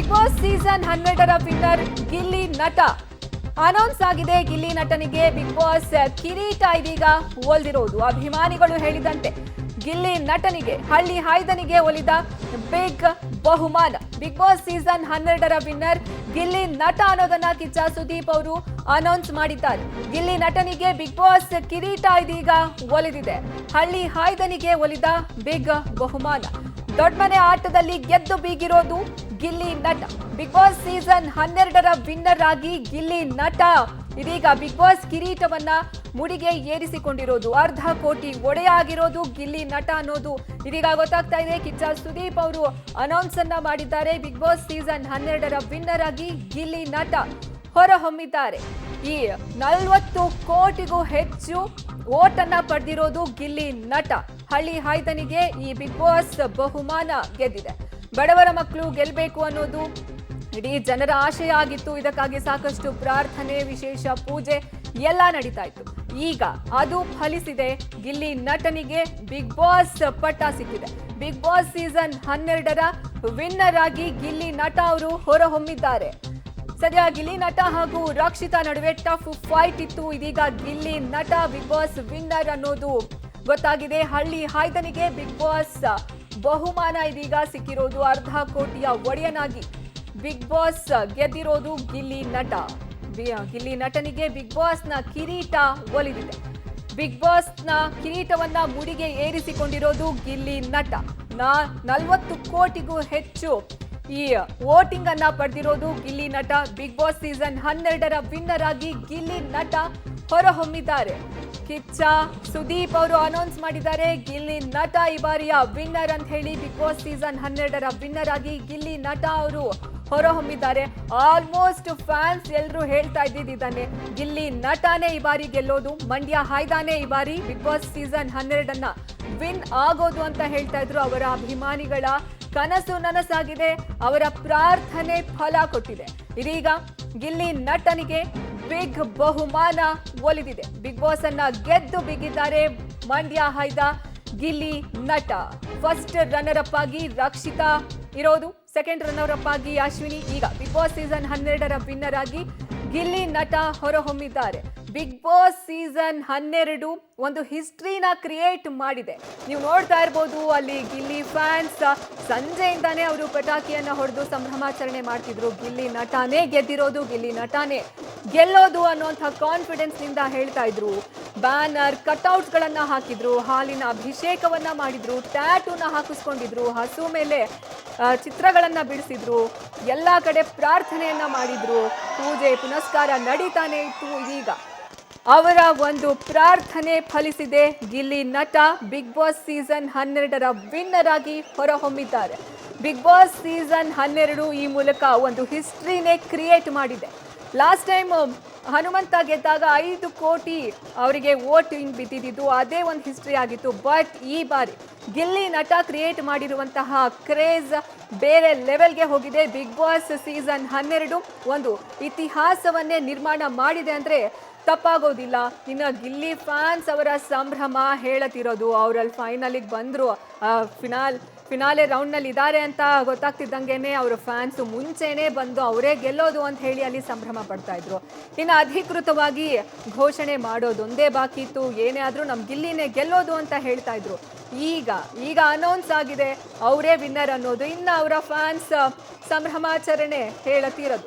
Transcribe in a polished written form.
Big boss season 12ರ winner Gilli Nata announce ಆಗಿದೆ. Gilli ನಟನಿಗೆ big boss ಕಿರೀಟ ಇದೀಗ ಒಲಿದಿರೋದು. ಅಭಿಮಾನಿಗಳು ಹೇಳಿದಂತೆ ಗಿಲ್ಲಿ ನಟನಿಗೆ ಹಳ್ಳಿ ಹಾಯ್ದನಿಗೆ ಒಲಿದ ಬಿಗ್ ಬಹುಮಾನ. ಬಿಗ್ ಬಾಸ್ ಸೀಸನ್ 12ರ ವಿನ್ನರ್ ಗಿಲ್ಲಿ ನಟ ಅನ್ನೋದನ್ನ ಕಿಚ್ಚ ಸುದೀಪ್ ಅವರು ಅನೌನ್ಸ್ ಮಾಡಿದ್ದಾರೆ. ಗಿಲ್ಲಿ ನಟನಿಗೆ ಬಿಗ್ ಬಾಸ್ ಕಿರೀಟ ಇದೀಗ ಒಲಿದಿದೆ. ಹಳ್ಳಿ ಹಾಯ್ದನಿಗೆ ಒಲಿದ ಬಿಗ್ ಬಹುಮಾನ. ದೊಡ್ಡ ಮನೆ ಆಟದಲ್ಲಿ ಗೆದ್ದು ಬೀಗಿರೋದು ಗಿಲ್ಲಿ ನಟ. ಬಿಗ್ ಬಾಸ್ ಸೀಸನ್ 12ರ ವಿನ್ನರ್ ಆಗಿ ಗಿಲ್ಲಿ ನಟ ಇದೀಗ ಬಿಗ್ ಬಾಸ್ ಕಿರೀಟವನ್ನ ಮುಡಿಗೆ ಏರಿಸಿಕೊಂಡಿರೋದು. 1/2 ಕೋಟಿ ಒಡೆಯ ಆಗಿರೋದು ಗಿಲ್ಲಿ ನಟ ಅನ್ನೋದು ಇದೀಗ ಗೊತ್ತಾಗ್ತಾ ಇದೆ. ಕಿಚ್ಚ ಸುದೀಪ್ ಅವರು ಅನೌನ್ಸ್ ಅನ್ನ ಮಾಡಿದ್ದಾರೆ. ಬಿಗ್ ಬಾಸ್ ಸೀಸನ್ 12ರ ವಿನ್ನರ್ ಆಗಿ ಗಿಲ್ಲಿ ನಟ ಹೊರಹೊಮ್ಮಿದ್ದಾರೆ. ಈ 40 ಕೋಟಿಗೂ ಹೆಚ್ಚು ವೋಟ್ ಅನ್ನ ಪಡೆದಿರೋದು ಗಿಲ್ಲಿ ನಟ. ಹಳ್ಳಿ ಹಾಯ್ದನಿಗೆ ಈ ಬಿಗ್ ಬಾಸ್ ಬಹುಮಾನ ಗೆದ್ದಿದೆ. ಬಡವರ ಮಕ್ಕಳು ಗೆಲ್ಲಬೇಕು ಅನ್ನೋದು ಇಡೀ ಜನರ ಆಶಯ ಆಗಿತ್ತು. ಇದಕ್ಕಾಗಿ ಸಾಕಷ್ಟು ಪ್ರಾರ್ಥನೆ, ವಿಶೇಷ ಪೂಜೆ ಎಲ್ಲ ನಡೀತಾ ಇತ್ತು. ಈಗ ಅದು ಫಲಿಸಿದೆ. ಗಿಲ್ಲಿ ನಟನಿಗೆ ಬಿಗ್ ಬಾಸ್ ಪಟ್ಟ ಸಿಕ್ಕಿದೆ. ಬಿಗ್ ಬಾಸ್ ಸೀಸನ್ 12ರ ವಿನ್ನರ್ ಆಗಿ ಗಿಲ್ಲಿ ನಟ ಅವರು ಹೊರಹೊಮ್ಮಿದ್ದಾರೆ. ಸದ್ಯ ಗಿಲ್ಲಿ ನಟ ಹಾಗೂ ರಕ್ಷಿತಾ ನಡುವೆ ಟಫ್ ಫೈಟ್ ಇತ್ತು. ಇದೀಗ ಗಿಲ್ಲಿ ನಟ ಬಿಗ್ ಬಾಸ್ ವಿನ್ನರ್ ಅನ್ನೋದು ಗೊತ್ತಾಗಿದೆ. ಹಳ್ಳಿ ಹಾಯ್ದನಿಗೆ ಬಿಗ್ ಬಾಸ್ ಬಹುಮಾನ ಇದೀಗ ಸಿಕ್ಕಿರೋದು. 1/2 ಕೋಟಿಯ ಒಡೆಯನಾಗಿ ಬಿಗ್ ಬಾಸ್ ಗೆದ್ದಿರೋದು ಗಿಲ್ಲಿ ನಟ. ಗಿಲ್ಲಿ ನಟನಿಗೆ ಬಿಗ್ ಬಾಸ್ನ ಕಿರೀಟ ಒಲಿದಿದೆ. ಬಿಗ್ ಬಾಸ್ನ ಕಿರೀಟವನ್ನ ಮುಡಿಗೆ ಏರಿಸಿಕೊಂಡಿರೋದು ಗಿಲ್ಲಿ ನಟ. 40 ಕೋಟಿಗೂ ಹೆಚ್ಚು ಈ ವೋಟಿಂಗ್ ಅನ್ನ ಪಡೆದಿರೋದು ಗಿಲ್ಲಿ ನಟ. ಬಿಗ್ ಬಾಸ್ ಸೀಸನ್ 12ರ ವಿನ್ನರ್ ಆಗಿ ಗಿಲ್ಲಿ ನಟ ಹೊರಹೊಮ್ಮಿದ್ದಾರೆ. ಕಿಚ್ಚ ಸುದೀಪ್ ಅವರು ಅನೌನ್ಸ್ ಮಾಡಿದ್ದಾರೆ. ಗಿಲ್ಲಿ ನಟ ಈ ಬಾರಿಯ ವಿನ್ನರ್ ಅಂತ ಹೇಳಿ. ಬಿಗ್ ಬಾಸ್ ಸೀಸನ್ 12ರ ವಿನ್ನರ್ ಆಗಿ ಗಿಲ್ಲಿ ನಟ ಅವರು ಹೊರಹೊಮ್ಮಿದ್ದಾರೆ. ಆಲ್ಮೋಸ್ಟ್ ಫ್ಯಾನ್ಸ್ ಎಲ್ಲರೂ ಹೇಳ್ತಾ ಇದ್ದಿದ್ದಾನೆ ಗಿಲ್ಲಿ ನಟನೇ ಈ ಬಾರಿ ಗೆಲ್ಲೋದು, ಮಂಡ್ಯ ಹಾಯ್ದಾನೆ ಈ ಬಾರಿ ಬಿಗ್ ಬಾಸ್ ಸೀಸನ್ 12ಅನ್ನ ವಿನ್ ಆಗೋದು ಅಂತ ಹೇಳ್ತಾ ಇದ್ರು. ಅವರ ಅಭಿಮಾನಿಗಳ ಕನಸು ನನಸಾಗಿದೆ. ಅವರ ಪ್ರಾರ್ಥನೆ ಫಲ ಕೊಟ್ಟಿದೆ. ಇದೀಗ ಗಿಲ್ಲಿ ನಟನಿಗೆ ಬಿಗ್ ಬಹುಮಾನ ಒಲಿದಿದೆ. ಬಿಗ್ ಬಾಸ್ ಅನ್ನ ಗೆದ್ದು ಬಿಗಿದ್ದಾರೆ ಮಂಡ್ಯ ಹಾಯ್ದ ಗಿಲ್ಲಿ ನಟ. ಫಸ್ಟ್ ರನ್ನರ್ ಅಪ್ ಆಗಿ ರಕ್ಷಿತಾ ಇರೋದು, ಸೆಕೆಂಡ್ ರನ್ನರ್ ಅಪ್ ಆಗಿ ಅಶ್ವಿನಿ. ಈಗ ಬಿಗ್ ಬಾಸ್ ಸೀಸನ್ 12ರ ವಿನ್ನರ್ ಆಗಿ ಗಿಲ್ಲಿ ನಟ ಹೊರಹೊಮ್ಮಿದ್ದಾರೆ. ಬಿಗ್ ಬಾಸ್ ಸೀಸನ್ 12 ಒಂದು ಹಿಸ್ಟ್ರಿನ ಕ್ರಿಯೇಟ್ ಮಾಡಿದೆ. ನೀವು ನೋಡ್ತಾ ಇರ್ಬೋದು, ಅಲ್ಲಿ ಗಿಲ್ಲಿ ಫ್ಯಾನ್ಸ್ ಸಂಜೆಯಿಂದಾನೇ ಅವರು ಪಟಾಕಿಯನ್ನ ಹೊಡೆದು ಸಂಭ್ರಮಾಚರಣೆ ಮಾಡ್ತಿದ್ರು. ಗಿಲ್ಲಿ ನಟನೇ ಗೆದ್ದಿರೋದು, ಗಿಲ್ಲಿ ನಟನೇ ಗೆಲ್ಲೋದು ಅನ್ನುವಂಥ ಕಾನ್ಫಿಡೆನ್ಸ್ ನಿಂದ ಹೇಳ್ತಾ ಇದ್ರು. ಬ್ಯಾನರ್, ಕಟ್ಔಟ್ಸ್ ಗಳನ್ನ ಹಾಕಿದ್ರು, ಹಾಲಿನ ಅಭಿಷೇಕವನ್ನ ಮಾಡಿದ್ರು, ಟ್ಯಾಟೂನ ಹಾಕಿಸ್ಕೊಂಡಿದ್ರು, ಹಸು ಮೇಲೆ ಚಿತ್ರಗಳನ್ನ ಬಿಡಿಸಿದ್ರು, ಎಲ್ಲಾ ಕಡೆ ಪ್ರಾರ್ಥನೆಯನ್ನ ಮಾಡಿದ್ರು, ಪೂಜೆ ಪುನಸ್ಕಾರ ನಡೀತಾನೆ ಇತ್ತು. ಈಗ ಅವರ ಒಂದು ಪ್ರಾರ್ಥನೆ ಫಲಿಸಿದೆ. ಗಿಲ್ಲಿ ನಟ ಬಿಗ್ ಬಾಸ್ ಸೀಸನ್ 12ರ ವಿನ್ನರ್ ಆಗಿ ಹೊರಹೊಮ್ಮಿದ್ದಾರೆ. ಬಿಗ್ ಬಾಸ್ ಸೀಸನ್ 12 ಈ ಮೂಲಕ ಒಂದು ಹಿಸ್ಟ್ರಿನೇ ಕ್ರಿಯೇಟ್ ಮಾಡಿದೆ. ಲಾಸ್ಟ್ ಟೈಮ್ ಹನುಮಂತ ಗೆದ್ದಾಗ 5 ಕೋಟಿ ಅವರಿಗೆ ವೋಟಿಂಗ್ ಬಿದ್ದಿದ್ದು, ಅದೇ ಒಂದು ಹಿಸ್ಟ್ರಿ ಆಗಿತ್ತು. ಬಟ್ ಈ ಬಾರಿ ಗಿಲ್ಲಿ ನಟ ಕ್ರಿಯೇಟ್ ಮಾಡಿರುವಂತಹ ಕ್ರೇಜ್ ಬೇರೆ ಲೆವೆಲ್ಗೆ ಹೋಗಿದೆ. ಬಿಗ್ ಬಾಸ್ ಸೀಸನ್ 12 ಒಂದು ಇತಿಹಾಸವನ್ನೇ ನಿರ್ಮಾಣ ಮಾಡಿದೆ ಅಂದ್ರೆ ತಪ್ಪಾಗೋದಿಲ್ಲ. ಇನ್ನು ಗಿಲ್ಲಿ ಫ್ಯಾನ್ಸ್ ಅವರ ಸಂಭ್ರಮ ಹೇಳತಿರೋದು. ಅವರಲ್ಲಿ ಫೈನಲಿಗೆ ಬಂದರು, ಫಿನಾಲೆ ರೌಂಡ್ನಲ್ಲಿ ಇದ್ದಾರೆ ಅಂತ ಗೊತ್ತಾಗ್ತಿದ್ದಂಗೆನೆ ಅವರ ಫ್ಯಾನ್ಸ್ ಮುಂಚೆನೇ ಬಂದು ಅವರೇ ಗೆಲ್ಲೋದು ಅಂತ ಹೇಳಿ ಅಲ್ಲಿ ಸಂಭ್ರಮ ಪಡ್ತಾ ಇದ್ರು. ಇನ್ನು ಅಧಿಕೃತವಾಗಿ ಘೋಷಣೆ ಮಾಡೋದೊಂದೇ ಬಾಕಿ ಇತ್ತು. ಏನೇ ಆದರೂ ನಮ್ಮ ಗಿಲ್ಲಿನೇ ಗೆಲ್ಲೋದು ಅಂತ ಹೇಳ್ತಾ ಇದ್ರು. ಈಗ ಅನೌನ್ಸ್ ಆಗಿದೆ ಅವರೇ ವಿನ್ನರ್ ಅನ್ನೋದು. ಇನ್ನು ಅವರ ಫ್ಯಾನ್ಸ್ ಸಂಭ್ರಮಾಚರಣೆ ಹೇಳತಿರೋದು.